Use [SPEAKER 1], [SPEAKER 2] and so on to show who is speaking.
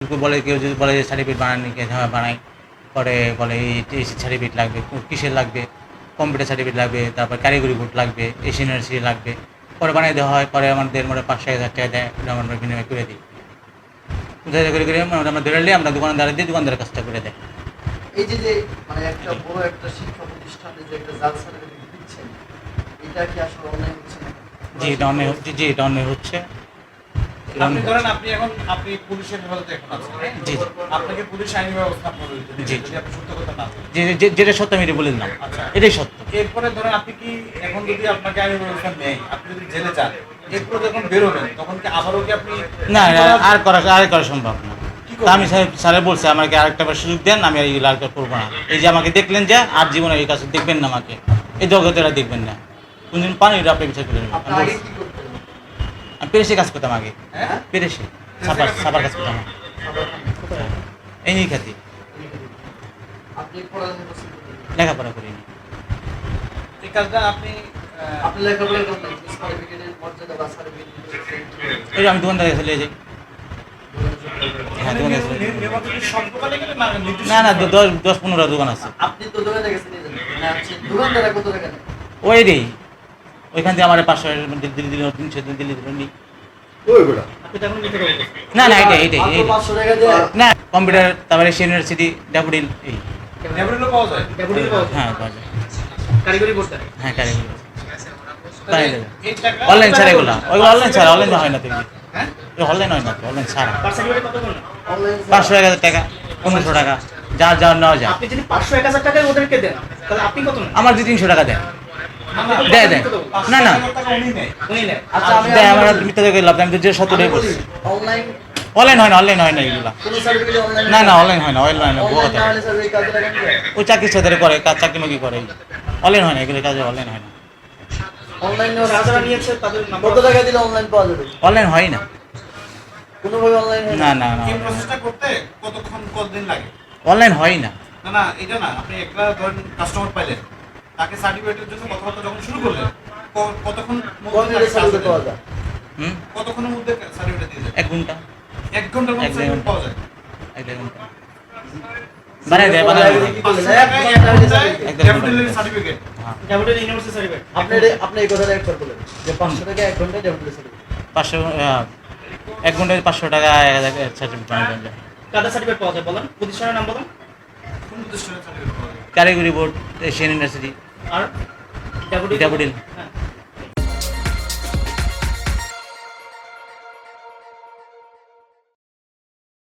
[SPEAKER 1] বলে কেউ যদি বলে যে সার্টিফিকেট বানানি বানাই পরে বলে এই সার্টিফিকেট লাগবে, কিসের লাগবে, কম্পিউটার সার্টিফিকেট লাগবে, তারপর কারিগরি বোর্ড লাগবে, এশিয়ান ইউনিভার্সিটি লাগবে, পরে বানিয়ে দেওয়া হয়। পরে আমাদের 5,000 টাকা দেয়, আমরা বিনিময় করে দিই। করে আমরা ধরে নিয়ে আমরা দোকানদার দিয়ে দোকানদারের কাজটা করে দেয়।
[SPEAKER 2] এই যে মানে একটা বড় একটা শিক্ষা প্রতিষ্ঠানে যে একটা জাল সার্টিফিকেট দিচ্ছেন, এটা কি আসলে অন্যায় হচ্ছে না?
[SPEAKER 1] জি এটা অন্যায় হচ্ছে, জি এটা অন্যায় হচ্ছে।
[SPEAKER 3] আপনি ধরেন আপনি পুলিশের হেফাজতে এখন আছেন,
[SPEAKER 1] জি
[SPEAKER 3] আপনাকে পুলিশ আইনি ব্যবস্থা করবে
[SPEAKER 1] জি।
[SPEAKER 3] যদি আপনি সত্য কথা না বলেন।
[SPEAKER 1] যেটা সত্য আমি এটা বলে দিলাম,
[SPEAKER 3] আচ্ছা।
[SPEAKER 1] এটাই সত্য।
[SPEAKER 3] এরপরে ধরেন আপনি কি এখন যদি আপনাকে আইনি ব্যবস্থা নেই, আপনি যদি জেলে যান, এরপরে যখন বেরোবেন তখন কি আবারও কি আপনি
[SPEAKER 1] না আর করা সম্ভব না। তা আমি স্যারে বলছি আমাকে আরেকটা বার সুযোগ দেন, আমি আর এইগুলো আর করবো না। এই যে আমাকে দেখলেন যে আর জীবনে এই কাজ দেখবেন না, আমাকে এই জগতেরা দেখবেন না, কোনদিন পানি এটা আপনি বিচার করে নেবেন।
[SPEAKER 2] আপনি আগে কি করতেন?
[SPEAKER 1] আমি পেরেসে কাজ করতাম আগে,
[SPEAKER 3] হ্যাঁ?
[SPEAKER 1] পেরেসে সাবার কাজ করতাম এই নিয়ে খাতি,
[SPEAKER 2] আপনি পড়ালেখা করছেন কোথায়?
[SPEAKER 1] লেখাপড়া করিনি।
[SPEAKER 3] এই কাজটা আপনি
[SPEAKER 2] আপনি লেখাপড়া করতেন, সার্টিফিকেটের মর্যাদা বা সার্টিফিকেট
[SPEAKER 1] এই যে আমি দোকানদারে চলে যাই। হ্যাঁ, দোকানে আছে।
[SPEAKER 3] নির্বাচনী সব দোকানে গেলে না নির্দিষ্ট
[SPEAKER 1] না 10-15 দোকান আছে।
[SPEAKER 2] আপনি তো দোকানে গেছেন এই জন্য। মানে হচ্ছে দোকানদারা কত টাকা নেয়?
[SPEAKER 1] ওই রে ওইখান থেকে আমার 500 দিল্লি দিল, 300 দিল্লি দিল নি।
[SPEAKER 3] আপনি তখন নিতে পারবেন।
[SPEAKER 1] না এটাই
[SPEAKER 2] মাত্র 500 টাকা দিয়ে
[SPEAKER 1] না কম্পিউটার, তারপরে এশিয়ান ইউনিভার্সিটি, ডাবুডিল এই।
[SPEAKER 3] ল্যাবরেটরিও পাওয়া যায়।
[SPEAKER 1] হ্যাঁ পাওয়া যায়।
[SPEAKER 3] কারিগরি বোর্ডটা
[SPEAKER 1] হ্যাঁ কারিগরি তাই দেবে।
[SPEAKER 3] এই টাকা
[SPEAKER 1] অনলাইন ছাড়া এগুলো, ওইগুলো অনলাইন ছাড়া, অনলাইন হয় না তো,
[SPEAKER 3] হ্যাঁ?
[SPEAKER 1] অনলাইন হয় না তো, অনলাইন ছাড়া।
[SPEAKER 3] পার্সেন্টেজ কত বলেন?
[SPEAKER 2] অনলাইন
[SPEAKER 1] 500-1000 টাকা, 1500 টাকা, যা নেওয়া যায়।
[SPEAKER 4] আপনি যদি 500-1000 টাকা ওদেরকে দেন তাহলে আপনি কত নেন?
[SPEAKER 1] আমার 300 টাকা দেয়। দেয় না
[SPEAKER 3] 5,000 টাকা উনি নেয়।
[SPEAKER 4] উনি নেন।
[SPEAKER 2] আচ্ছা আমি
[SPEAKER 1] দেয়, আমার মিথ্যা থেকে লাভ, আমি তো যে সত্যটাই বলছি।
[SPEAKER 2] অনলাইন
[SPEAKER 1] অনলাইন হয় না এগুলা।
[SPEAKER 2] কোন সার্টিফিকেট অনলাইন
[SPEAKER 1] না অনলাইন হয় না, অনলাইন হয় না, ভুয়া
[SPEAKER 2] অনলাইন
[SPEAKER 1] কথা।
[SPEAKER 2] না হলে সার্টিফিকেট কাজে লাগান যায়?
[SPEAKER 1] ওই চাকরির সাথে করে, চাকরি মাকি করে, অনলাইন হয় না এগুলো, কাজে অনলাইন হয় না,
[SPEAKER 2] অনলাইন
[SPEAKER 4] যারা যারা নিয়েছে তাদের নাম্বার
[SPEAKER 2] কত টাকা দিলে অনলাইন পাওয়া যাবে?
[SPEAKER 1] অনলাইন হয় না।
[SPEAKER 2] কোনোভাবে অনলাইন হয় না?
[SPEAKER 1] না
[SPEAKER 3] এই প্রসেসটা করতে কতদিন লাগে?
[SPEAKER 1] অনলাইন হয় না।
[SPEAKER 3] না এটা না, আপনি একটা ধরেন কাস্টমার পাইলেন, তাকে সার্টিফিকেটের জন্য কথাবার্তা যখন শুরু করলেন, কতক্ষণ
[SPEAKER 2] কোন দিলে সার্টিফিকেট পাওয়া যায়?
[SPEAKER 3] কতক্ষণের মধ্যে সার্টিফিকেট দিয়ে দেয়?
[SPEAKER 1] 1 ঘন্টা
[SPEAKER 3] 1 ঘন্টার মধ্যে
[SPEAKER 1] 1
[SPEAKER 3] সার্টিফিকেট পাওয়া যায়।
[SPEAKER 1] 1 ঘন্টা বানাই দেয়।
[SPEAKER 2] কি করলেন? এক ঘন্টার মধ্যে certificate।
[SPEAKER 3] ড্যাফোডিলের সার্টিফিকেট।
[SPEAKER 4] ডেভেলপমেন্ট ইউনিভার্সিটি সার্টিফিকেট
[SPEAKER 2] আপনি এই কথাটা একবার বলেন যে 500 টাকা 1 ঘন্টায় ডেভেলপমেন্ট সার্টিফিকেট।
[SPEAKER 1] 1 ঘন্টায় 500 টাকা 1000 সার্টিফিকেট বানাই দেয়।
[SPEAKER 4] কাদের সার্টিফিকেট পাওয়া যায় বলেন, প্রতিষ্ঠানের নাম বলেন।
[SPEAKER 3] কোন প্রতিষ্ঠানের সার্টিফিকেট পাওয়া যায়?
[SPEAKER 1] কারিগরি বোর্ড, এশিয়ান ইউনিভার্সিটি,
[SPEAKER 4] আর
[SPEAKER 1] ডাবুডিল।
[SPEAKER 4] হ্যাঁ